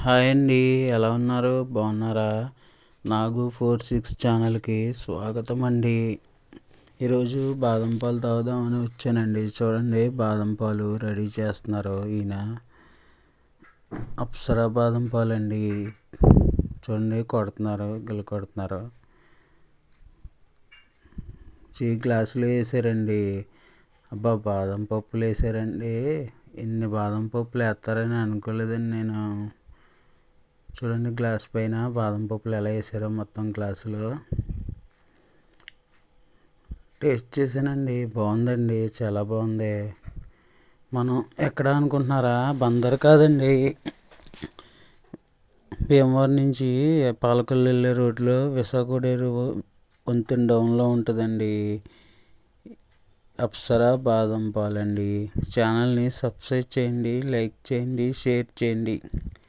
Hi అండి. ఎలా ఉన్నారు? బాగున్నారా? నాగు 46 ఛానల్కి స్వాగతం అండి. ఈరోజు బాదం పాలు తాగుదామని వచ్చానండి. చూడండి, బాదం పాలు రెడీ చేస్తున్నారు. ఈయన అప్సరా బాదం పాలు అండి. చూడండి, కొడుతున్నారు, గిల్లు కొడుతున్నారు. గ్లాసులు వేసారండి. అబ్బా, బాదం పప్పులు వేసారండి. ఇన్ని బాదం పప్పులు వేస్తారని అనుకోలేదండి నేను. చూడండి, గ్లాస్ పైన బాదం పప్పులు ఎలా వేసారో మొత్తం గ్లాసులో. టేస్ట్ చేశానండి, బాగుందండి, చాలా బాగుంది. మనం ఎక్కడ అనుకుంటున్నారా? బందర్ కాదండి, భీమవరం నుంచి పాలకొల్లు వెళ్ళే రోడ్లో విశాఖడేరు వంతెన డౌన్లో ఉంటుందండి. అప్సరా బాదం పాలండి. ఛానల్ని సబ్స్క్రైబ్ చేయండి, లైక్ చేయండి, షేర్ చేయండి.